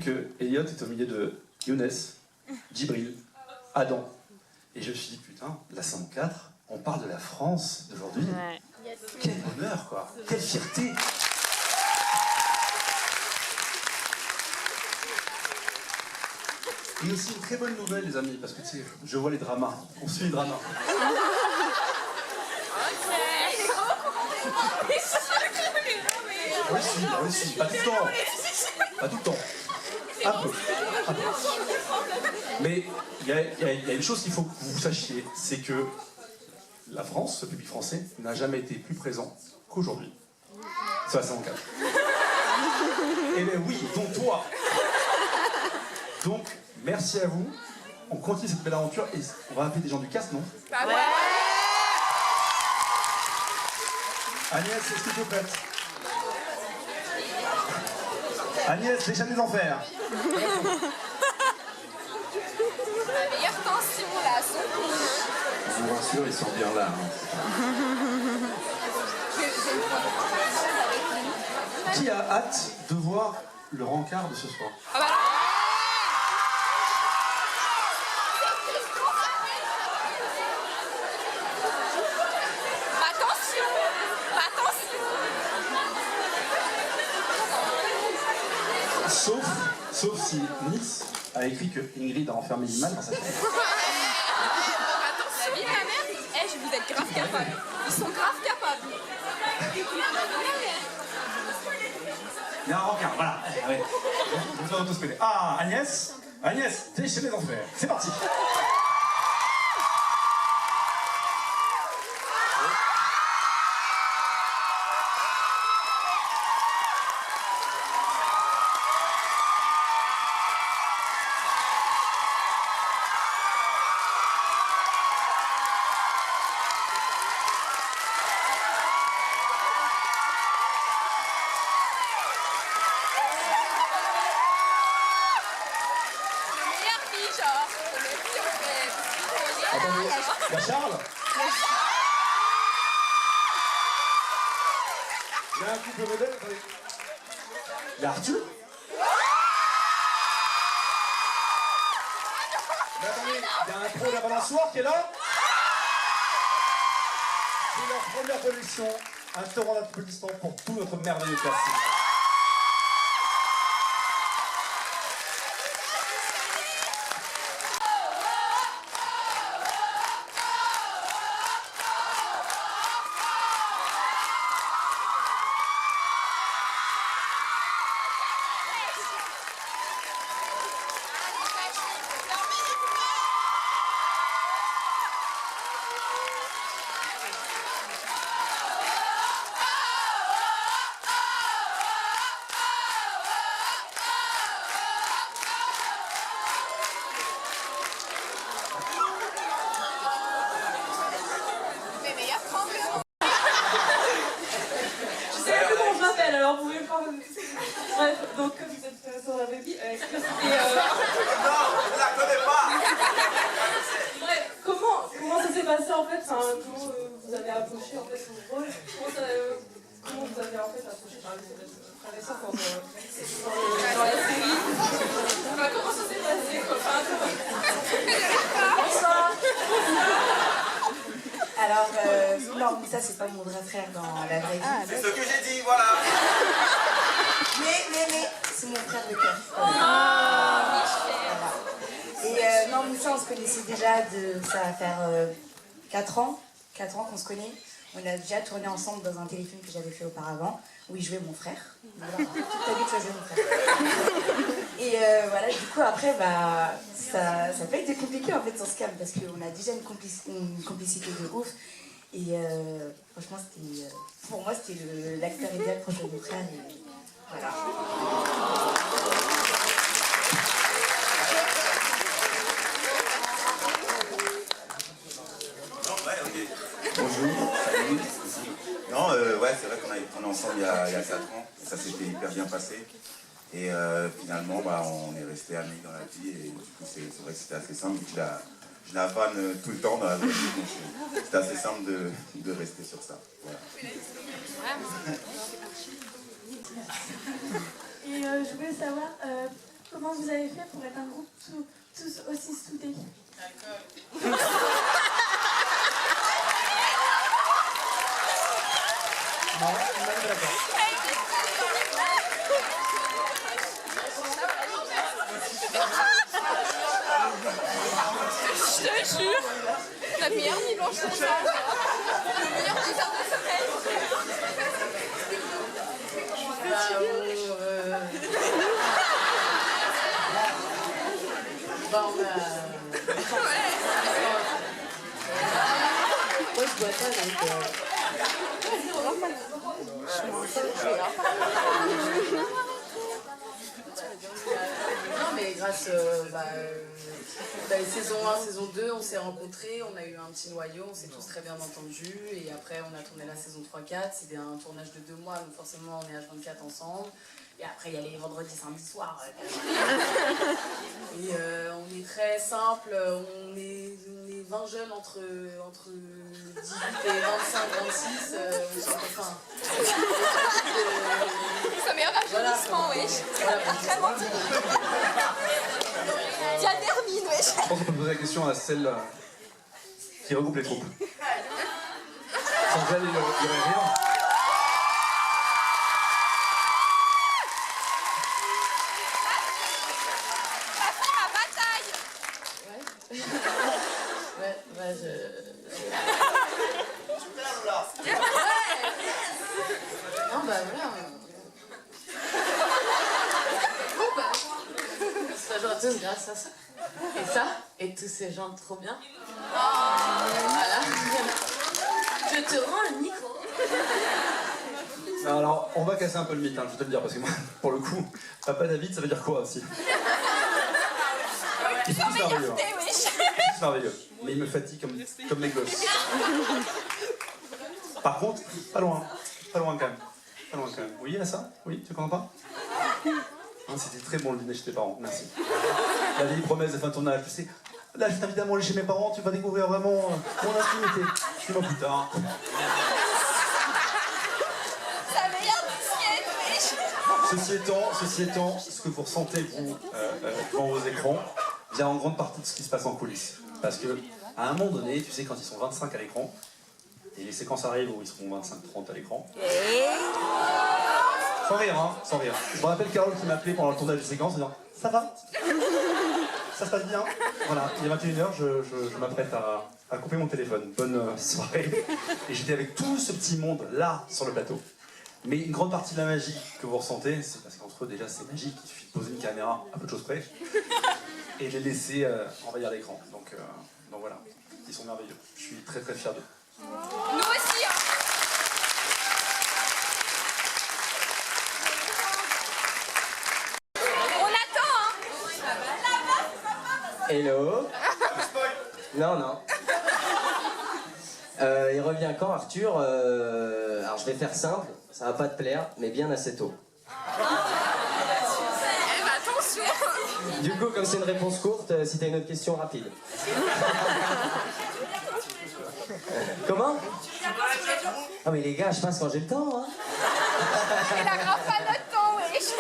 que Elliot est au milieu de Younes, Djibril, Adam. Et je me suis dit, putain, la 104, on parle de la France d'aujourd'hui. Ouais. Quel bonheur, quoi. Quelle fierté. Et aussi une très bonne nouvelle, les amis, parce que tu sais, je vois les dramas. On suit les dramas. Oui, si, pas tout le temps. Pas tout le temps. Un peu. Mais il y a une chose qu'il faut que vous sachiez, c'est que la France, le public français, n'a jamais été plus présent qu'aujourd'hui. C'est la 104. Eh bien oui, dont toi. Donc, merci à vous. On continue cette belle aventure et on va appeler des gens du cast, non? Bah ouais. Agnès, est-ce que tu es prête? Agnès, les chaînes des enfers. La meilleure tension là, Je vous rassure, ils sont bien là. Qui a hâte de voir le rencard de ce soir? Ah bah Sauf si Nice a écrit que Ingrid a enfermé l'imam dans sa chambre. Attention, la merde, vous êtes grave capables. Ils sont grave capables. Il y a un rencard, voilà. Ouais. Vous allez tous péter. Ah, Agnès, t'es chez les enfers. C'est parti. Attendez, il y a Charles. Il y a un couple modèle, attendez. Il y a Arthur. Mais attendez, il y a un pro de la balançoire qui est là. C'est leur première production. Un torrent d'applaudissements pour tout notre merveilleux casting. Alors vous pouvez pas... Bref, donc comme vous êtes sur la baby, non, je la connais pas. Bref, comment ça s'est passé en fait, comment vous avez approché en fait son rôle, comment vous avez en fait approché par exemple frère et sœur dans la série, comment ça s'est passé quoi, Bonsoir. Alors, non, mais ça c'est pas mon vrai frère dans la vraie vie. C'est ce que j'ai dit, voilà. Mais, c'est mon frère de cœur. Voilà. Et non, mais ça on se connaissait déjà, ça va faire 4 ans qu'on se connaît. On a déjà tourné ensemble dans un téléfilm que j'avais fait auparavant, où il jouait mon frère. Voilà, toute ta vie tu as joué mon frère. Et voilà, du coup après, bah, ça n'a pas été compliqué en fait sur ce calme, parce qu'on a déjà une complicité de ouf. Et franchement, pour moi, c'était l'acteur idéal pour jouer mon frère. Et voilà. Bonjour, salut. Non, ouais, c'est vrai qu'on a été tourné ensemble il y a 4 ans. Ça s'était hyper bien passé. Et finalement, bah, on est resté amis dans la vie. Et du coup, c'est vrai que c'était assez simple. Je la vanne tout le temps dans la vie. Donc c'était assez simple de rester sur ça. Voilà. Et je voulais savoir comment vous avez fait pour être un groupe tous aussi soudés? Non, on est d'accord. Je te jure, la meilleure nuit blanche ensemble. Le meilleur 10 heures de sommeil. Moi, je bois pas, donc... Non, mais grâce saison 1, saison 2, on s'est rencontrés, on a eu un petit noyau, on s'est tous très bien entendus. Et après, on a tourné la saison 3-4. C'était un tournage de 2 mois, donc forcément, on est H24 ensemble. Et après, il y a les vendredis, samedi soir. Et on est très simple, on est 20 jeunes entre 18 et 25, 26, on s'en enfin. C'est un meilleur rajeunissement, wesh. Vraiment. Diane Hermine, wesh. Je pense qu'on peut poser la question à celle qui regroupe les troupes. Sans elle, il y aurait rien. Non, bah voilà. Bonjour à tous, grâce à ça. Et ça, et tous ces gens trop bien. Voilà. Je te rends le micro. Alors, on va casser un peu le mythe, hein, je vais te le dire, parce que moi, pour le coup, Papa David, ça veut dire quoi aussi? Il est tous merveilleux, hein. Tous merveilleux. Mais il me fatigue comme les gosses. Par contre, pas loin quand même. Pas loin quand même. Oui, là ça? Oui, tu comprends pas? Hein, c'était très bon le dîner chez tes parents, merci. La vieille promesse de fin de tournage, tu sais. Là, je t'invite à manger chez mes parents, tu vas découvrir vraiment mon intimité. Dis-moi plus tard. La meilleure disquette, wesh. Ceci étant, ce que vous ressentez, vous, devant vos écrans, vient en grande partie de ce qui se passe en coulisses. Parce que, à un moment donné, tu sais, quand ils sont 25 à l'écran, et les séquences arrivent où ils seront 25-30 à l'écran. Sans rire, hein, sans rire. Je me rappelle Carole qui m'appelait pendant le tournage des séquences en disant « Ça va? Ça se passe bien ?» Voilà, il est 21h, je m'apprête à couper mon téléphone. Bonne soirée. Et j'étais avec tout ce petit monde là, sur le plateau. Mais une grande partie de la magie que vous ressentez, c'est parce qu'entre eux, déjà, c'est magique. Il suffit de poser une caméra à peu de choses près et de les laisser envahir l'écran. Donc voilà, ils sont merveilleux. Je suis très très fier d'eux. Nous aussi, hein. On attend, hein. Hello. Non. Il revient quand, Arthur? Alors je vais faire simple, ça va pas te plaire, mais bien assez tôt. Attention. Du coup, comme c'est une réponse courte, si t'as une autre question, rapide. Comment? Ah mais les gars, je passe quand j'ai le temps, hein. Il a grave pas notre temps, wesh.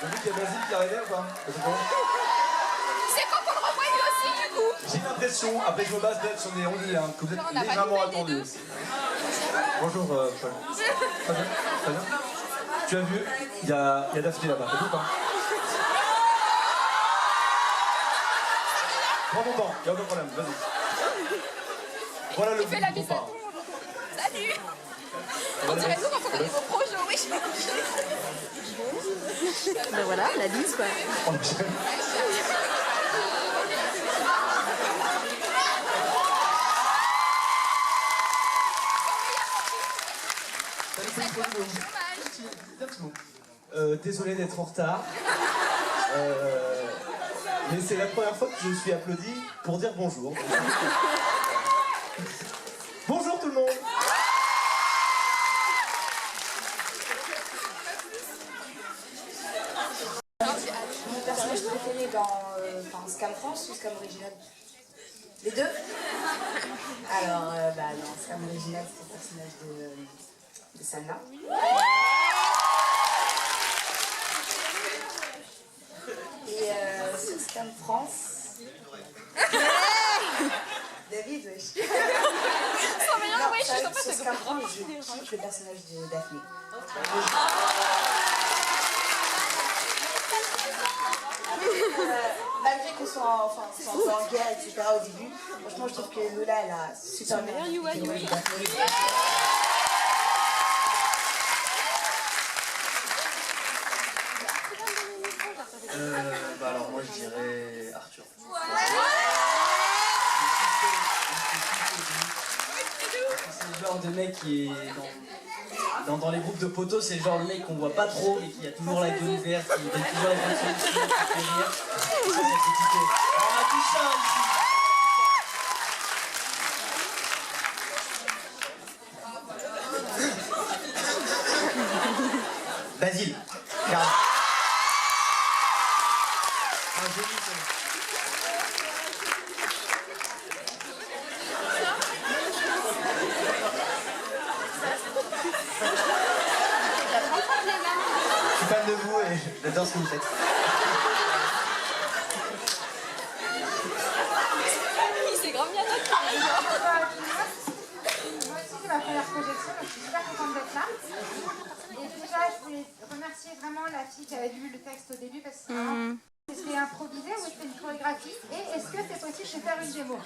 Vous avez vu qu'il y a Basile qui arrivait ou pas? C'est quand qu'on le revoit lui aussi, du coup. J'ai l'impression, après que je me base d'être sur des rondiers, hein, que vous êtes On n'a pas légèrement de nouvelles des attendus. deux. Bonjour, Paul. Très bien, très bien. Tu as vu, il y a Daphné là-bas, t'as vu ou pas? Prends ton temps, il n'y a aucun problème, vas-y. Voilà le Tu fais but la qu'on bise à parle. tout le monde. Salut. On dirait nous quand on a des beaux projets, wesh. Ben voilà, la bise quoi. Oh, j'aime. Désolé d'être en retard. Mais c'est la première fois que je suis applaudi pour dire bonjour. Bonjour tout le monde. Mon personnage préféré dans Scam France ou Scam Original? Les deux? Alors, dans Scam Original, c'est le personnage de Salma. Et sur Scam France... David, wesh. Sur Scam France, je kiffe le personnage de Daphné. Malgré qu'on soit en guerre, etc. au début, franchement je trouve que Lola elle a super bien Alors moi je dirais Arthur. C'est le genre de mec qui est dans les groupes de potos, c'est le genre de mec qu'on voit pas trop mais qui a toujours la gueule ouverte, qui donne toujours les bonnes solutions, qui fait rire. Ça c'est typique. On a tout ça ici. Basile. Regarde. Un génie, ça. Je suis fan de vous et j'adore ce que vous faites. Il s'est grave bien noté. Moi aussi, c'est ma première projection, donc je suis super contente d'être là. Et déjà, je voulais remercier vraiment la fille qui avait lu le texte au début parce que c'était improvisé ou c'était une chorégraphie. Et est-ce que c'est possible de faire une démo?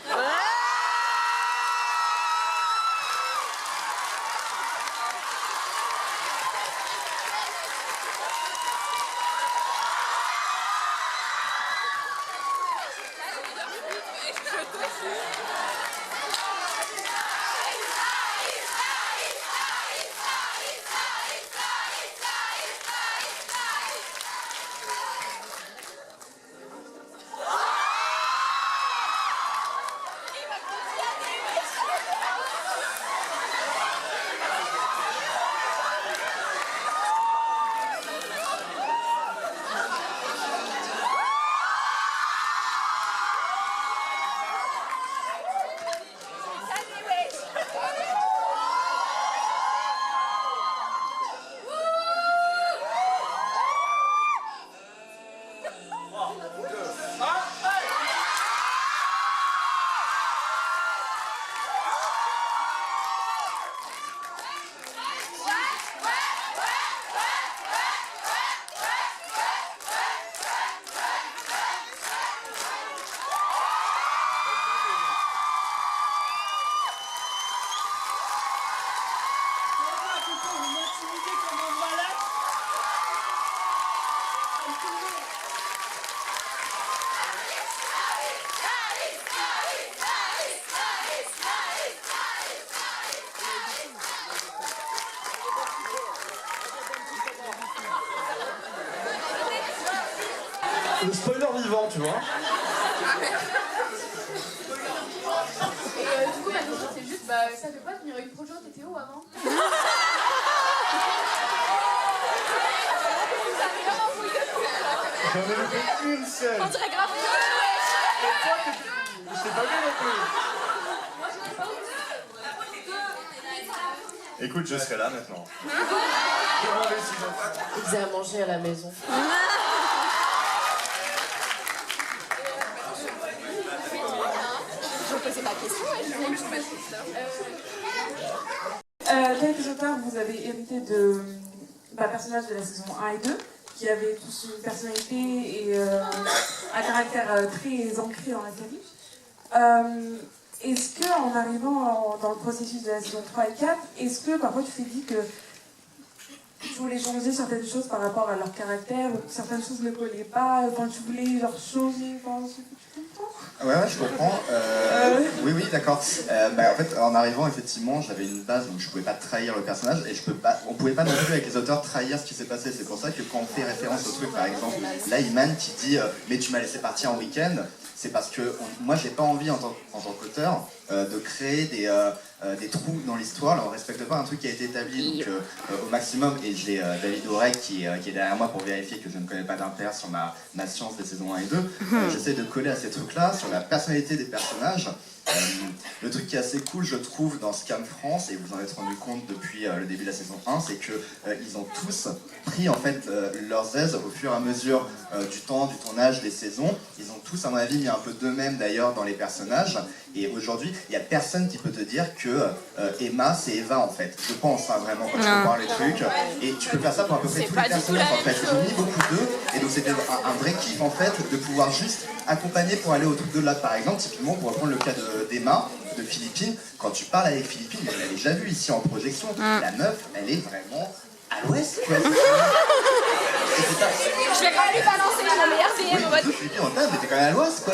Le spoiler vivant, tu vois. Et du coup, ma question c'est juste, ça fait pas qu'il y aurait une projo, t'étais où avant? J'en ai loupé une seule. On dirait grave. Et toi, je t'ai pas vu non plus. Moi je l'ai pas vu. Écoute, je serai là maintenant. Ils faisaient à manger à la maison. Je ne posais pas de question, je voulais juste mettre Quelques auteurs, vous avez hérité de personnages de la saison 1 et 2 qui avaient tous une personnalité et un caractère très ancré dans la série. Est-ce que en arrivant dans le processus de la saison 3 et 4, est-ce que parfois tu t'es dit que tu voulais changer certaines choses par rapport à leur caractère, ou que certaines choses ne collaient pas, quand tu voulais leur changer, ce que tu comprends? Ouais, je comprends. Oui, oui, d'accord. En fait, en arrivant, effectivement, j'avais une base, donc je pouvais pas trahir le personnage, et on pouvait pas non plus avec les auteurs trahir ce qui s'est passé. C'est pour ça que quand on fait référence au truc, par exemple, là, Iman qui dit mais tu m'as laissé partir en week-end, c'est parce que moi, j'ai pas envie en tant qu'auteur de créer des trous dans l'histoire. Là, on respecte pas un truc qui a été établi donc, au maximum, et j'ai David Aurec qui est derrière moi pour vérifier que je ne connais pas d'impair sur ma science des saisons 1 et 2. J'essaie de coller à ces trucs-là, sur la personnalité des personnages. Le truc qui est assez cool, je trouve, dans Scam France, et vous en êtes rendu compte depuis le début de la saison 1, c'est que ils ont tous pris en fait leurs aises au fur et à mesure du temps, du tournage, des saisons. Ils ont tous, à mon avis, mis un peu d'eux-mêmes d'ailleurs dans les personnages. Et aujourd'hui, il n'y a personne qui peut te dire que Emma, c'est Eva en fait. Je pense vraiment quand tu compares les trucs. Et tu peux faire ça pour à peu près tous les personnages en fait. Ils ont mis beaucoup d'eux, et donc c'était un vrai kiff en fait de pouvoir juste accompagner pour aller au truc de là. Par exemple, typiquement, pour reprendre le cas d'Emma, de Philippine, quand tu parles avec Philippine, on l'avait déjà vu ici en projection, la meuf, elle est vraiment à l'ouest, quoi. Je vais pas lui balancer mon meilleur DM en mode. Philippine, en table, mais t'es quand même à l'ouest, quoi.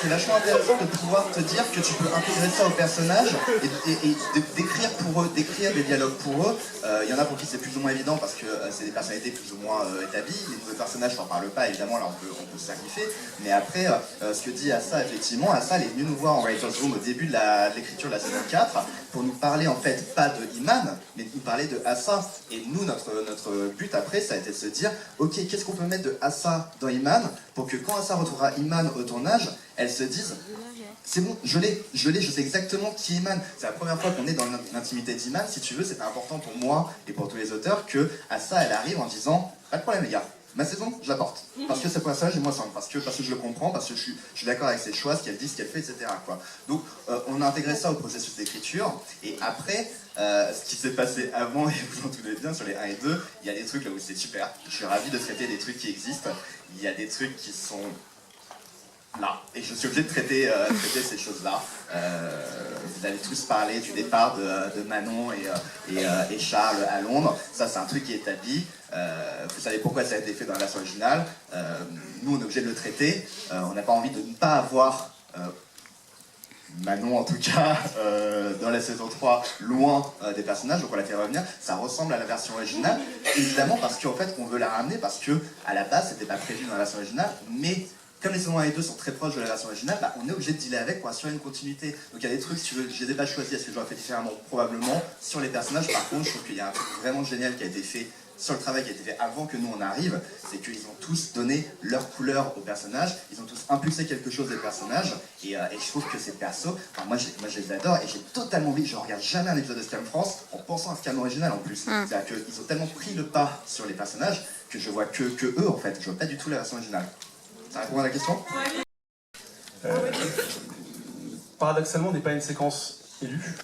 C'est vachement intéressant de pouvoir te dire que tu peux intégrer ça au personnage et d'écrire pour eux, d'écrire des dialogues pour eux. Il y en a pour qui c'est plus ou moins évident parce que c'est des personnalités plus ou moins établies. Les nouveaux personnages, j'en parle pas, évidemment, là on peut se sacrifier. Mais après, ce que dit Assa, effectivement, Assa, elle est venue nous voir en Writer's Room au début de l'écriture de la saison 4 pour nous parler en fait pas de Iman, mais de nous parler de Assa. Et nous, notre but après, ça a été de se dire, ok, qu'est-ce qu'on peut mettre de Assa dans Iman pour que quand Assa retrouvera Iman au tournage, elle se dise, c'est bon, je l'ai, je sais exactement qui est Iman. C'est la première fois qu'on est dans l'intimité d'Iman. Si tu veux, c'était important pour moi et pour tous les auteurs que Assa, elle arrive en disant, pas de problème les gars, ma saison, je la porte. Parce que c'est personnage et moi ça, parce que je le comprends, parce que je suis d'accord avec ses choix, ce qu'elle dit, ce qu'elle fait, etc. quoi. Donc on a intégré ça au processus d'écriture. Et après, ce qui s'est passé avant, et vous en souvenez bien, sur les 1 et 2, il y a des trucs là où c'est super. Je suis ravi de traiter des trucs qui existent. Il y a des trucs qui sont là. Et je suis obligé de traiter ces choses-là. Vous avez tous parlé du départ de Manon et Charles à Londres. Ça, c'est un truc qui est établi. Vous savez pourquoi ça a été fait dans la version originale. Nous, on est obligé de le traiter. On n'a pas envie de ne pas avoir Manon, en tout cas, dans la saison 3, loin des personnages. Donc on l'a fait revenir. Ça ressemble à la version originale. Évidemment, parce qu'en fait, on veut la ramener parce que à la base, c'était pas prévu dans la version originale, mais comme les saisons 1 et 2 sont très proches de la version originale, bah, on est obligé de dealer avec pour assurer une continuité. Donc il y a des trucs, si tu veux, je les ai pas choisis, est-ce que j'aurais fait différemment? Probablement. Sur les personnages, par contre, je trouve qu'il y a un truc vraiment génial qui a été fait sur le travail qui a été fait avant que nous on arrive, c'est qu'ils ont tous donné leur couleur aux personnages, ils ont tous impulsé quelque chose des personnages, et je trouve que ces persos, enfin, moi je les adore, et j'ai totalement envie, je regarde jamais un épisode de Scam France en pensant à Scam original en plus. C'est-à-dire qu'ils ont tellement pris le pas sur les personnages que je vois que eux en fait, je vois pas du tout la version originale. Ça répond à la question? Paradoxalement, on n'est pas une séquence élue.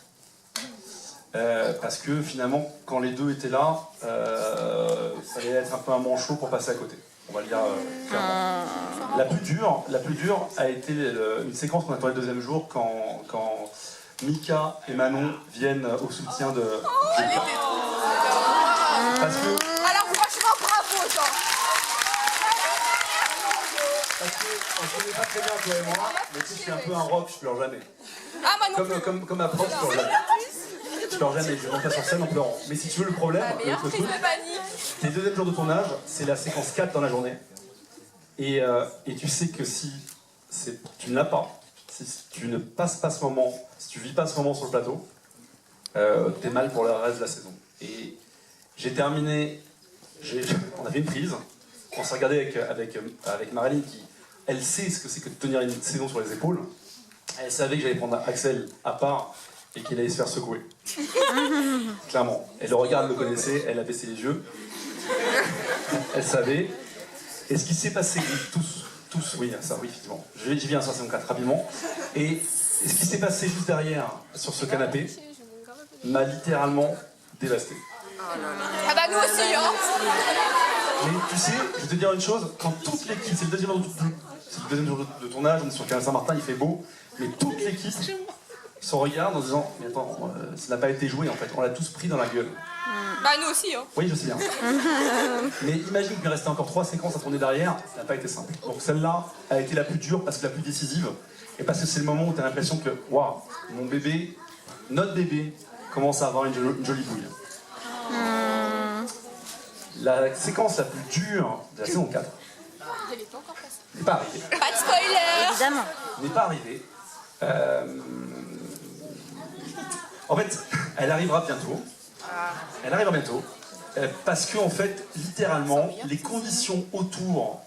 Parce que finalement, quand les deux étaient là, ça allait être un peu un manchot pour passer à côté. On va le dire clairement. La plus dure a été une séquence qu'on attendait le deuxième jour quand Mika et Manon viennent au soutien de. Parce que. Alors franchement, bravo, genre. Parce qu'on ne connaît pas très bien toi et moi, mais tu sais, je suis un peu un rock, je pleure jamais. Ah, moi non plus. Comme approche, je pleure jamais. Je pleure jamais, je rentre sur scène en pleurant. Mais si tu veux le problème, le truc, les deuxième jours de tournage, c'est la séquence 4 dans la journée. Et tu sais que si tu ne l'as pas, si tu ne passes pas ce moment, si tu vis pas ce moment sur le plateau, t'es mal pour le reste de la saison. Et j'ai terminé, on a fait une prise, on s'est regardé avec Marilyn qui, elle sait ce que c'est que de tenir une saison sur les épaules. Elle savait que j'allais prendre Axel à part et qu'il allait se faire secouer. Clairement. Et le regard, elle le connaissait, elle a baissé les yeux. Elle savait. Et ce qui s'est passé, tous, oui, ça, oui, effectivement. J'y viens sur saison 4 rapidement. Et ce qui s'est passé juste derrière, sur ce canapé, m'a littéralement dévasté. Ah bah nous aussi, hein. Mais tu sais, je vais te dire une chose, quand toute l'équipe, c'est le deuxième jour de tournage, on est sur Canal Saint-Martin, il fait beau, mais toute l'équipe son regard en disant « Mais attends, ça n'a pas été joué en fait, on l'a tous pris dans la gueule. » Bah nous aussi, hein. Oui, je sais bien. Mais imagine qu'il restait encore 3 séquences à tourner derrière, ça n'a pas été simple. Donc celle-là a été la plus dure parce que la plus décisive, et parce que c'est le moment où tu as l'impression que « Waouh, mon bébé, notre bébé, commence à avoir une jolie bouille. » La séquence la plus dure de la saison 4 Elle est pas encore passée. n'est pas arrivée. Pas de spoiler. Évidemment. N'est pas arrivée. En fait, elle arrivera bientôt. Elle arrivera bientôt. Parce que, en fait, littéralement, les conditions autour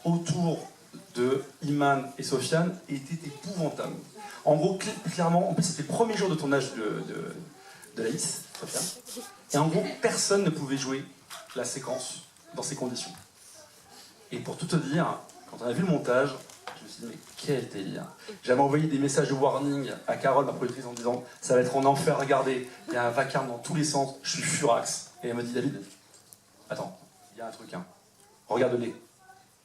de Iman et Sofiane étaient épouvantables. En gros, clairement, en plus, c'était le premier jour de tournage de Laïs, Sofiane. Et en gros, personne ne pouvait jouer la séquence dans ces conditions. Et pour tout te dire, quand on a vu le montage, je me suis dit, mais quel délire. J'avais envoyé des messages de warning à Carole, ma productrice, en disant, ça va être en enfer, regardez, il y a un vacarme dans tous les sens, je suis furax. Et elle me dit, David, attends, il y a un truc, hein. Regarde-les.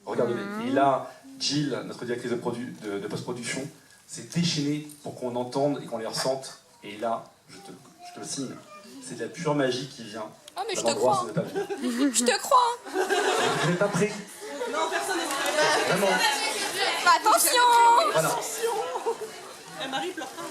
Regarde-les. Et là, Jill, notre directrice de post-production, s'est déchaînée pour qu'on entende et qu'on les ressente. Et là, je te le signe, c'est de la pure magie qui vient. Ah mais je d'un te endroit crois. où on n'est pas vu. Je te crois. Vous n'êtes pas prêts. Non, personne n'est prêt. Vraiment. Attention. Voilà. Marie pleure pas.